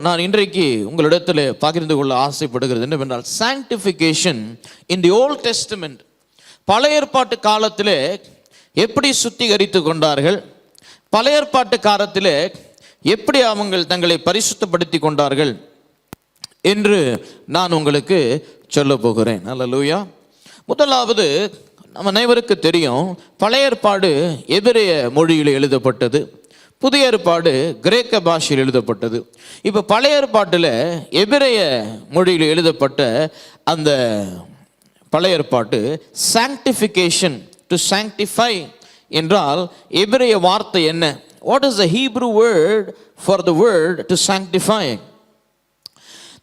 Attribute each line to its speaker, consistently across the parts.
Speaker 1: நான் இன்றைக்கு உங்களிடத்தில் பகிர்ந்து கொள்ள ஆசைப்படுகிறது என்னவென்றால், சாங்டிஃபிகேஷன் இன் தி ஓல்ட் டெஸ்டமெண்ட். பழைய ஏற்பாட்டு காலத்தில் எப்படி சுத்திகரித்து கொண்டார்கள், பழைய ஏற்பாட்டு காலத்தில் எப்படி அவங்க தங்களை பரிசுத்தப்படுத்தி கொண்டார்கள் என்று நான் உங்களுக்கு சொல்ல போகிறேன். அல்லேலூயா. முதலாவது, நம்ம அனைவருக்கு தெரியும், பழைய ஏற்பாடு எபிரேய மொழியில் எழுதப்பட்டது, புதிய ஏற்பாடு கிரேக்க பாஷையில் எழுதப்பட்டது. இப்போ பழைய ஏற்பாட்டில் எபிரேய மொழியில் எழுதப்பட்ட அந்த பழைய ஏற்பாட்டு சாங்டிஃபிகேஷன், டு சாங்டிஃபை என்றால் எபிரேய வார்த்தை என்ன? What is the Hebrew word for the word to sanctify?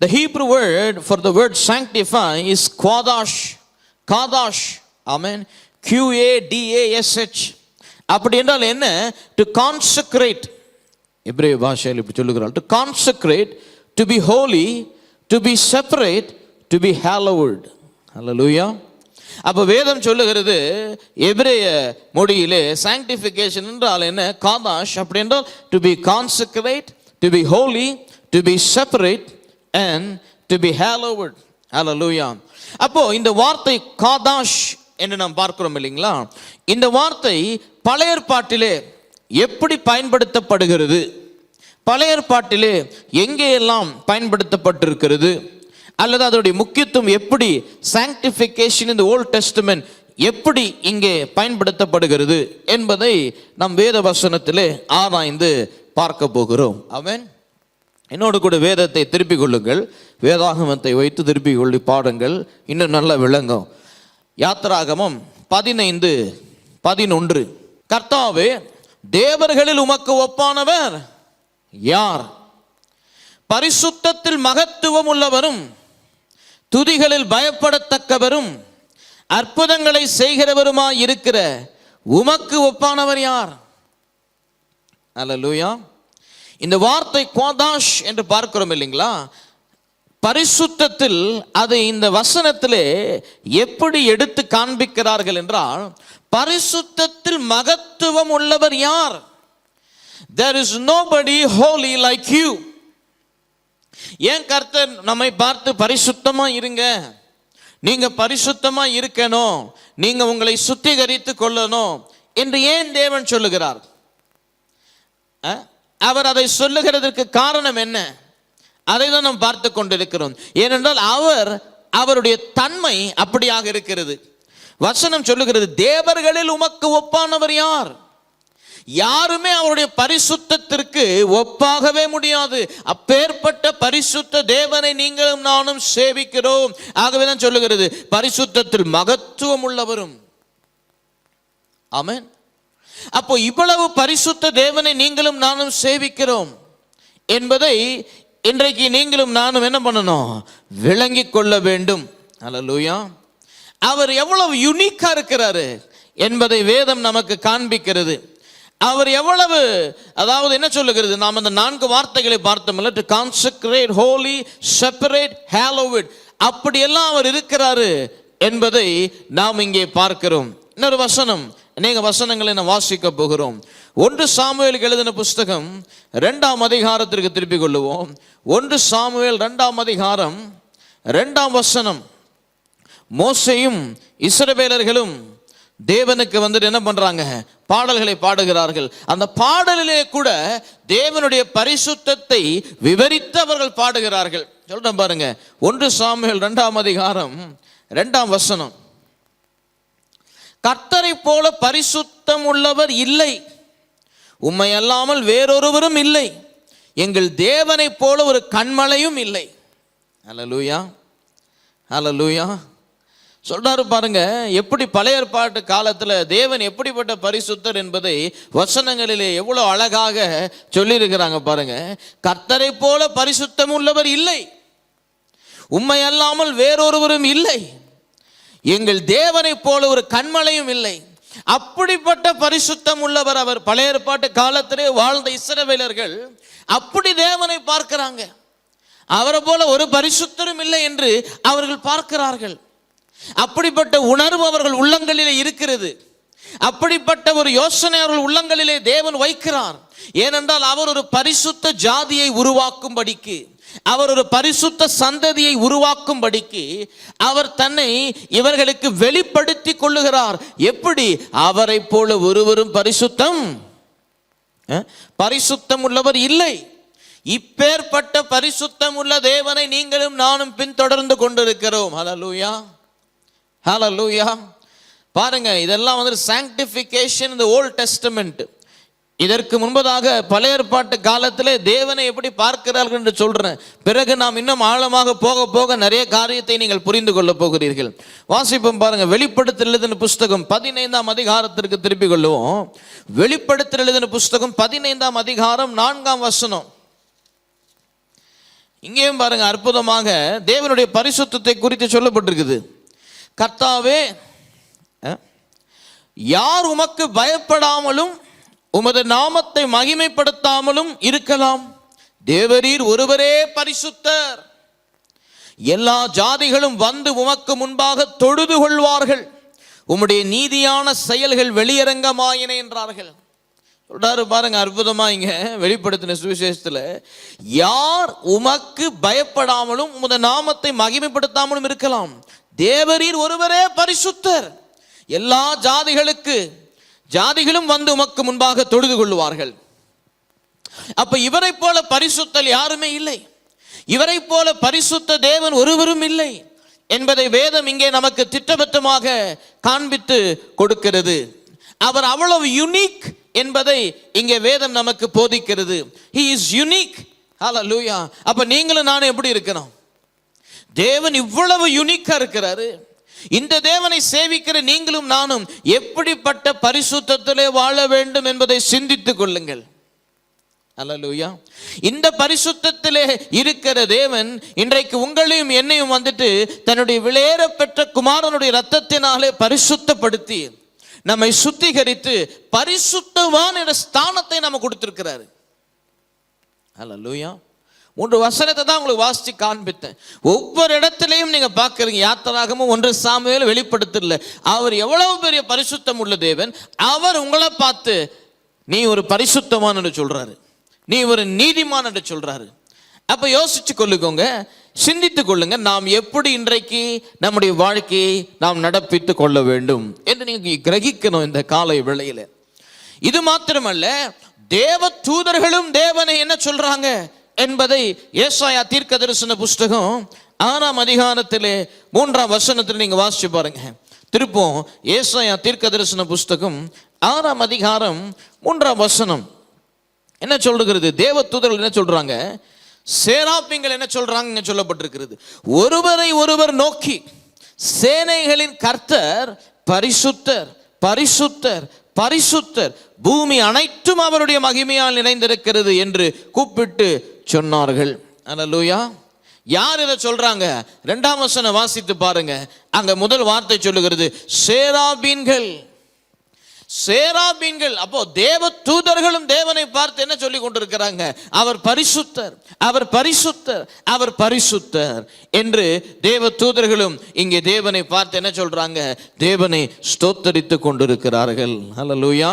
Speaker 1: The Hebrew word for the word sanctify is qadash. Qadash. Amen. QADASH. அப்படி என்றால் என்ன? To consecrate. எபிரேய பாஷையில் இப்படி சொல்லுகிறார், to consecrate, to be holy, to be separate, to be hallowed. Hallelujah. அப்போ வேதம் சொல்லுகிறது எபிரேய மொழியிலே சாங்டிஃபிகேஷன் என்றால் என்ன? காதாஷ். அப்படி என்றால் to be consecrate, to be holy, to be separate and to be hallowed. Hallelujah. அப்போ இந்த வார்த்தை காதாஷ் என்று நாம் பார்க்கிறோம் இல்லைங்களா? இந்த வார்த்தை பழைய ஏற்பாட்டிலே எப்படி பயன்படுத்தப்படுகிறது, பழைய ஏற்பாட்டிலே எங்கே எல்லாம் பயன்படுத்தப்பட்டிருக்கிறது, அல்லது அதோடைய முக்கியத்துவம் எப்படி, சாங்டிஃபிகேஷன் இன் தி ஓல்ட் டெஸ்டமெண்ட் எப்படி இங்கே பயன்படுத்தப்படுகிறது என்பதை நம் வேத வசனத்திலே ஆராய்ந்து பார்க்க போகிறோம். ஆமென். என்னோடு கூட வேதத்தை திருப்பிக் கொள்ளுங்கள், வேதாகமத்தை வைத்து திருப்பிக் கொள்ளி பாடுங்கள், இன்னும் நல்ல விளங்கும். யாத்திராகமம் 15:11. கர்த்தாவே, தேவர்களில் உமக்கு ஒப்பானவர் யார்? பரிசுத்தத்தில் மகத்துவம் உள்ளவரும் துதிகளில் பயப்படத்தக்கவரும் அற்புதங்களை செய்கிறவருமாய் இருக்கிற உமக்கு ஒப்பானவர் யார்? அல்லேலூயா. இந்த வார்த்தை கோதாஷ் என்று பார்க்கிறோம் இல்லைங்களா? பரிசுத்தத்தில் அதை இந்த வசனத்திலே எப்படி எடுத்து காண்பிக்கிறார்கள் என்றால், பரிசுத்தத்தில் மகத்துவம் உள்ளவர் யார்? There is nobody holy like you. ஏன் கர்த்தர் நம்மை பார்த்து பரிசுத்தமா இருங்க, நீங்க பரிசுத்தமா இருக்கணும், நீங்க உங்களை சுத்திகரித்து கொள்ளணும் என்று ஏன் தேவன் சொல்லுகிறார்? அவர் அதை சொல்லுகிறதற்கு காரணம் என்ன? அதை தான் நாம் பார்த்து கொண்டிருக்கிறோம். ஏனென்றால் அவருடைய தன்மை அப்படியாக இருக்கிறது. வசனம் சொல்லுகிறது, தேவர்களில் உமக்கு ஒப்பானவர் யார்? யாருமே அவருடைய பரிசுத்தத்திற்கு ஒப்பாகவே முடியாது. அப்பேற்பட்ட பரிசுத்த தேவனை நீங்களும் நானும் சேவிக்கிறோம். ஆகவே தான் சொல்லுகிறது, பரிசுத்தத்தில் மகத்துவம் உள்ளவரும். ஆமென். அப்போ இவ்வளவு பரிசுத்த தேவனை நீங்களும் நானும் சேவிக்கிறோம் என்பதை இன்றைக்கு நீங்களும் நானும் என்ன பண்ணணும்? விளங்கிக் கொள்ள வேண்டும். அல்லேலூயா. அவர் எவ்வளவு யூனிக்கா இருக்கிறாரு என்பதை வேதம் நமக்கு காண்பிக்கிறது. அவர் எவ்வளவு, அதாவது என்ன சொல்லுகிறது? நாம் அந்த 4 வார்த்தைகளை பார்த்தோம்ல, டு கான்சக்ரேட், ஹோலி, செப்பரேட், ஹாலோவுட், அப்படியெல்லாம் அவர் இருக்கிறாரு என்பதை நாம் இங்கே பார்க்கிறோம். இன்னொரு வசனம், அநேக வசனங்களை நாம் வாசிக்க போகிறோம். 1 சாமுவேலுக்கு எழுதின புஸ்தகம் 2ஆம் அதிகாரத்திற்கு திருப்பிக் கொள்ளுவோம். 1 சாமுவேல் 2ஆம் அதிகாரம் 2ஆம் வசனம். மோசேயும் இஸ்ரவேலர்களும் தேவனுக்கு வந்துட்டு என்ன பண்றாங்க? பாடல்களை பாடுகிறார்கள். அந்த பாடலிலே கூட தேவனுடைய பரிசுத்தத்தை விவரித்து அவர்கள் பாடுகிறார்கள். சொல்றேன் பாருங்க, 1 சாமுவேல் 2ஆம் அதிகாரம் 2ஆம் வசனம். கர்த்தரை போல பரிசுத்தம் உள்ளவர் இல்லை, உம்மை அல்லாமல் வேறொருவரும் இல்லை, எங்கள் தேவனை போல ஒரு கண்மலையும் இல்லை. அல்லேலூயா. அல்லேலூயா. சொல்றாரு பாருங்க, எப்படி பழைய ஏற்பாட்டு காலத்துல தேவன் எப்படிப்பட்ட பரிசுத்தர் என்பதை வசனங்களிலே எவ்வளவு அழகாக சொல்லியிருக்கிறாங்க பாருங்க. கர்த்தரை போல பரிசுத்தம் உள்ளவர் இல்லை, உம்மை அல்லாமல் வேறொருவரும் இல்லை, எங்கள் தேவனை போல ஒரு கண்மலையும் இல்லை. அப்படிப்பட்ட பரிசுத்தம் உள்ளவர் அவர். பழைய ஏற்பாட்டு காலத்திலே வாழ்ந்த இஸ்ரவேலர்கள் அப்படி தேவனை பார்க்கிறாங்க. அவரை போல ஒரு பரிசுத்தரும் இல்லை என்று அவர்கள் பார்க்கிறார்கள். அப்படிப்பட்ட உணர்வு அவர்கள் உள்ளங்களிலே இருக்கிறது. அப்படிப்பட்ட ஒரு யோசனை அவர்கள் உள்ளங்களிலே தேவன் வைக்கிறார். ஏனென்றால் அவர் ஒரு பரிசுத்த ஜாதியை உருவாக்கும்படிக்கு, அவர் ஒரு பரிசுத்த சந்ததியை உருவாக்கும்படிக்கு அவர் தன்னை இவர்களுக்கு வெளிப்படுத்தி கொள்ளுகிறார். எப்படி? அவரை போல ஒருவரும் பரிசுத்தம் உள்ளவர் இல்லை. இப்பேற்பட்ட பரிசுத்தம் உள்ள தேவனை நீங்களும் நானும் பின்தொடர்ந்து கொண்டிருக்கிறோம். ஹல்லேலூயா, ஹல்லேலூயா. பாருங்க, இதெல்லாம் சாங்டிஃபிகேஷன் இந்த ஓல்ட் டெஸ்டமெண்ட். இதற்கு முன்பதாக பழைய ஏற்பாட்டு காலத்திலே தேவனை எப்படி பார்க்கிறார்கள் என்று சொல்றேன். பிறகு நாம் இன்னும் ஆழமாக போக போக நிறைய காரியத்தை நீங்கள் புரிந்து கொள்ள போகிறீர்கள். வாசிப்போம் பாருங்க, வெளிப்படுத்தல் எழுதின புஸ்தகம் 15ஆம் அதிகாரத்திற்கு திருப்பிக் கொள்ளுவோம். வெளிப்படுத்தல் எழுதின புஸ்தகம் 15ஆம் அதிகாரம் 4ஆம் வசனம். இங்கேயும் பாருங்க, அற்புதமாக தேவனுடைய பரிசுத்தத்தை குறித்து சொல்லப்பட்டிருக்குது. கர்த்தாவே, யார் உமக்கு பயப்படாமலும் உமது நாமத்தை மகிமைப்படுத்தாமலும் இருக்கலாம்? தேவரீர் ஒருவரே பரிசுத்தர். எல்லா ஜாதிகளும் வந்து உமக்கு முன்பாக தொழுது கொள்வார்கள். உம்முடைய நீதியான செயல்கள் வெளியரங்கமாயின என்றார்கள். சொல்றாரு பாருங்க, அற்புதமா இங்க வெளிப்படுத்தின சுவிசேஷத்துல, யார் உமக்கு பயப்படாமலும் உமது நாமத்தை மகிமைப்படுத்தாமலும் இருக்கலாம்? தேவரீர் ஒருவரே பரிசுத்தர். எல்லா ஜாதிகளும் வந்து உமக்கு முன்பாக தொழுது கொள்வார்கள். அப்ப இவரை போல பரிசுத்தல் யாருமே இல்லை. இவரை போல பரிசுத்த தேவன் ஒருவரும் இல்லை என்பதை வேதம் இங்கே நமக்கு திட்டவட்டமாக காண்பித்து கொடுக்கிறது. அவர் அவ்வளவு யூனிக் என்பதை இங்கே வேதம் நமக்கு போதிக்கிறது. He is unique. Hallelujah. அப்ப நீங்களும் நானும் எப்படி இருக்கணும்? தேவன் இவ்வளவு யூனிக்கா இருக்கிறாரு. இந்த தேவனை சேவிக்கிற நீங்களும் நானும் எப்படிப்பட்ட பரிசுத்தத்திலே வாழ வேண்டும் என்பதை சிந்தித்துக் கொள்ளுங்கள். அல்லேலூயா. இந்த பரிசுத்தத்திலே இருக்கிற தேவன் இன்றைக்கு உங்களையும் என்னையும் தன்னுடைய விலையேற பெற்ற குமாரனுடைய இரத்தத்தினாலே பரிசுத்தப்படுத்தி நம்மை சுத்திகரித்து பரிசுத்தவான் என்ற ஸ்தானத்தை நம்ம கொடுத்திருக்கிறாரு. அல்லேலூயா. 3 வசனத்தை தான் உங்களுக்கு வாசிச்சு காண்பித்தேன். ஒவ்வொரு இடத்திலையும் நீங்க பார்க்கறீங்க, யாத்திராகமும் 1 சாமுவேல் வெளிப்படுத்தல, அவர் எவ்வளவு பெரிய பரிசுத்தம் உள்ள தேவன். அவர் உங்களை பார்த்து நீ ஒரு பரிசுத்தமான் என்று சொல்றாரு, நீ ஒரு நீதிமான் என்று சொல்றாரு. அப்ப யோசிச்சு கொள்ளுங்க, சிந்தித்துக் கொள்ளுங்க, நாம் எப்படி இன்றைக்கு நம்முடைய வாழ்க்கையை நாம் நடப்பித்து கொள்ள வேண்டும் என்று நீங்க கிரகிக்கணும் இந்த காலை வேளையில. இது மாத்திரமல்ல, தேவ தூதர்களும் தேவனை என்ன சொல்றாங்க என்பதை ஏசாயா தீர்க்கதரிசன புஸ்தகம் 6ஆம் அதிகாரத்திலே 3ஆம் வசனத்தில் நீங்க வாசிச்சு பாருங்க. திருப்போம் ஏசாயா தீர்க்கதரிசன புஸ்தகம் 6ஆம் அதிகாரம் 3ஆம் வசனம் என்ன சொல்லுகிறது? தேவ தூதர்கள் என்ன சொல்றாங்க? சேராபீன்கள் என்ன சொல்றாங்க சொல்லப்பட்டிருக்கிறது. ஒருவரை ஒருவர் நோக்கி, சேனைகளின் கர்த்தர் பரிசுத்தர், பரிசுத்தர், பரிசுத்தர், பூமி அனைத்தும் அவருடைய மகிமையால் நிறைந்திருக்கிறது என்று கூப்பிட்டு சொன்னார்கள். அல்லேலூயா. யார் இதை சொல்றாங்க? 2ஆம் வசனம் வாசித்து பாருங்க. அங்க முதல் வார்த்தை சொல்லுகிறது சேராபீன்கள். சேராபீன்கள். அப்போ தேவ தூதர்களும் தேவனை பார்த்து என்ன சொல்லி கொண்டிருக்கிறாங்க? அவர் பரிசுத்தர், அவர் பரிசுத்தர், அவர் பரிசுத்தர் என்று தேவ தூதர்களும் இங்கே தேவனை பார்த்து என்ன சொல்றாங்க? தேவனை ஸ்தோத்தரித்து கொண்டிருக்கிறார்கள். ஹல்லேலூயா,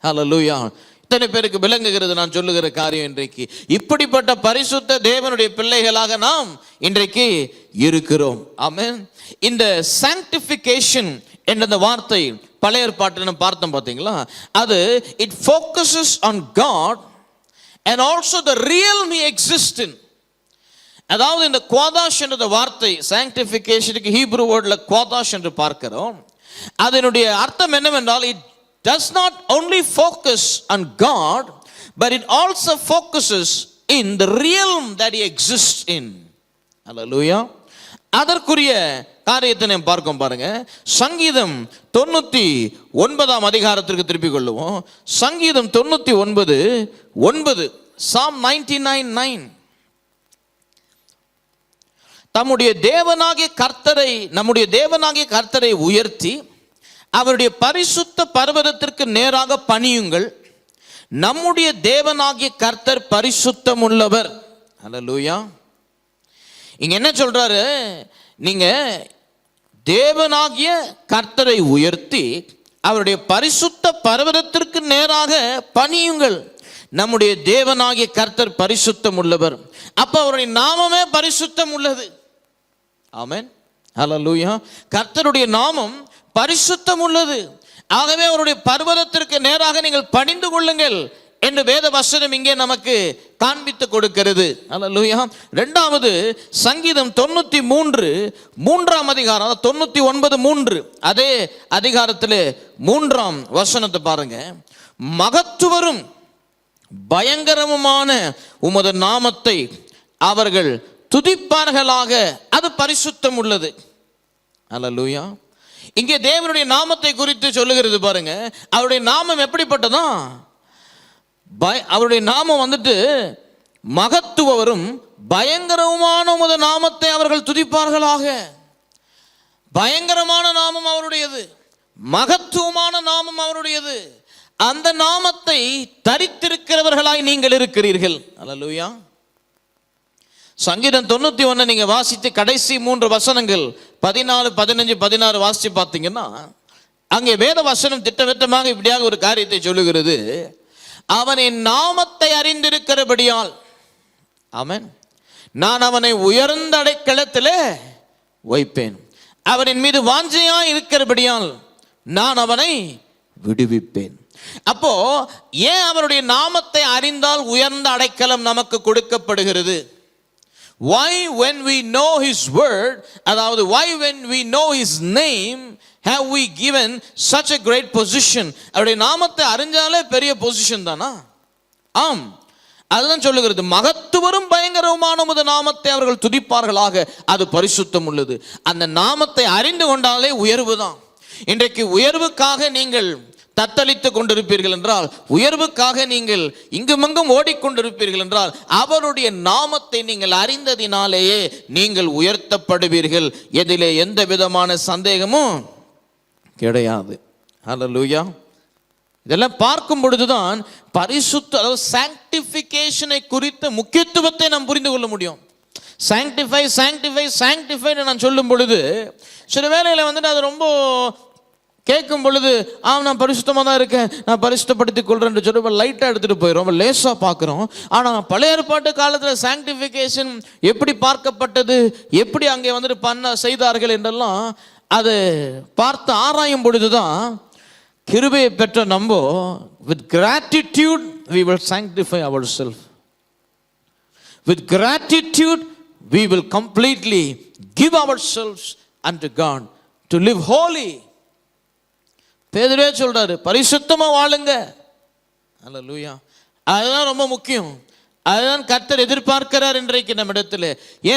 Speaker 1: ஹல்லேலூயா. இத்தனை பேருக்கு விளங்குகிறது நான் சொல்லுகிற காரியம். இன்றைக்கு இப்படிப்பட்ட பரிசுத்த தேவனுடைய பிள்ளைகளாக நாம் இன்றைக்கு இருக்கிறோம். ஆமென். இந்த சாங்டிஃபிகேஷன் என்ற வார்த்தை பழைய ஏற்பாட்டில் நம்ம பார்த்தோம் பார்த்தீங்களா? அது it focuses on God and also the real he exist in. அதாவது இந்த குவாதாஷ் என்ற வார்த்தை சாங்டிஃபிகேஷனுக்கு ஹீப்ரு வேர்ட்ல குவாதாஷ் என்று பார்க்கிறோம். அதனுடைய அர்த்தம் என்னவென்றால், it does not only focus on God, but it also focuses in the realm that he exists in. Hallelujah. அதற்குரிய காரியத்தை நாம் பார்க்கும் பாருங்க. சங்கீதம் 99ஆம் அதிகாரத்திற்கு திருப்பிக் கொள்ளுவோம். சங்கீதம் 99:9, Psalm 99:9. நம்முடைய தேவனாகிய கர்த்தரை உயர்த்தி அவருடைய பரிசுத்த பர்வதத்திற்கு நேராக பணியுங்கள். நம்முடைய தேவனாகிய கர்த்தர் பரிசுத்தம் உள்ளவர். அல்லேலூயா. இங்க என்ன சொல்றாரு? நீங்க தேவனாகிய கர்த்தரை உயர்த்தி அவருடைய பரிசுத்த பர்வதத்திற்கு நேராக பணியுங்கள். நம்முடைய தேவனாகிய கர்த்தர் பரிசுத்தம் உள்ளவர். அப்ப அவருடைய நாமமே பரிசுத்தம் உள்ளது. ஆமென், ஹல்லேலூயா. கர்த்தருடைய நாமம் பரிசுத்தம் உள்ளது. ஆகவே அவருடைய பர்வதத்திற்கு நேராக நீங்கள் பணிந்து கொள்ளுங்கள் என்று வேத வசனம் இங்கே நமக்கு காண்பித்து கொடுக்கிறது. ஹல்லேலூயா. இரண்டாவது சங்கீதம் 93 3ஆம் அதிகாரம் 99:3 அதே அதிகாரத்திலே 3ஆம் வசனத்தை பாருங்க. மகத்துவரும் பயங்கரமுமான உமது நாமத்தை அவர்கள் துதிப்பார்களாக, அது பரிசுத்தம் உள்ளது. ஹல்லேலூயா. இங்கே தேவனுடைய நாமத்தை குறித்து சொல்லுகிறது பாருங்க. அவருடைய நாமம் எப்படிப்பட்டதா? அவருடைய நாமம் வந்துட்டு மகத்துவரும் பயங்கரமான உமது நாமத்தை அவர்கள் துதிப்பார்களாக. பயங்கரமான நாமம் அவருடையது, மகத்துவமான நாமம் அவருடையது. அந்த நாமத்தை தரித்திருக்கிறவர்களாய் நீங்கள் இருக்கிறீர்கள். ஹல்லேலூயா. சங்கீதம் 91 நீங்க வாசித்து கடைசி 3 வசனங்கள் 14, 15, 16 வாசித்து பார்த்தீங்கன்னா அங்கே வேத வசனம் திட்டவட்டமாக இப்படியாக ஒரு காரியத்தை சொல்லுகிறது. அவன் என் நாமத்தை அறிந்திருக்கிறபடியால், ஆமென், நான் அவனை உயர்ந்த அடைக்கலத்திலே வைப்பேன். அவனின் மீது வாஞ்சையா இருக்கிறபடியால் நான் அவனை விடுவிப்பேன். அப்போ ஏன் அவருடைய நாமத்தை அறிந்தால் உயர்ந்த அடைக்கலம் நமக்கு கொடுக்கப்படுகிறது? Why when we know his word, அதாவது why when we know his name have we given such a great position? அவருடைய நாமத்தை அறிஞ்சாலே பெரிய பொசிஷன் தானா? ஆம், அதுதான் சொல்லுகிறது. மகத்துவரும் பயங்கரமான உமது நாமத்தை அவர்கள் துதிப்பார்களாக, அது பரிசுத்தம் உள்ளது. அந்த நாமத்தை அறிந்து கொண்டாலே உயர்வு தான். இன்றைக்கு உயர்வுக்காக நீங்கள் தத்தளித்து கொண்டிருப்பீர்கள் என்றால், உயர்வுக்காக நீங்கள் இங்குமங்கும் ஓடிக்கொண்டிருப்பீர்கள் என்றால், அவருடைய நாமத்தை நீங்கள் அறிந்ததினாலேயே நீங்கள் உயர்த்தப்படுவீர்கள். எதிலே எந்த விதமான சந்தேகமும் கிடையாது. ஹல்லேலூயா. இதெல்லாம் பார்க்கும் பொழுதுதான் பரிசுத்த, அதாவது சாங்டிஃபிகேஷனை குறித்த முக்கியத்துவத்தை நாம் புரிந்து கொள்ள முடியும். சாங்டிஃபை சாங்டிஃபை சாங்டிஃபை நான் சொல்லும் பொழுது சில வேளையில் வந்துட்டு அது ரொம்ப கேட்கும் பொழுது நான் பரிசுத்தமாக தான் இருக்கேன், நான் பரிசுத்தப்படுத்திக் கொள்றேன் சொல்லி லைட்டாக எடுத்துகிட்டு போயிடும், ரொம்ப லேசாக பார்க்குறோம். ஆனால் பழைய ஏற்பாட்டு காலத்தில் சாங்டிஃபிகேஷன் எப்படி பார்க்கப்பட்டது, எப்படி அங்கே வந்துட்டு செய்தார்கள் என்றெல்லாம் அது பார்த்து ஆராயும் பொழுது தான் கிருபையை பெற்ற நம்ம with gratitude we will sanctify ourselves. With gratitude we will completely give ourselves unto God to live holy. பேதுருவே சொல்றாரு, பரிசுத்தமா வாழுங்க. ஹல்லேலூயா. அதுதான் ரொம்ப முக்கியம். அதுதான் கர்த்தர் எதிர்பார்க்கிறார் இன்றைக்கு நம்மிடத்தில்.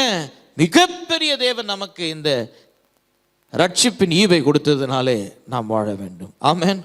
Speaker 1: ஏன்? மிகப்பெரிய தேவன் நமக்கு இந்த ரட்சிப்பின் ஈவை கொடுத்ததுனாலே நாம் வாழ வேண்டும். ஆமென்.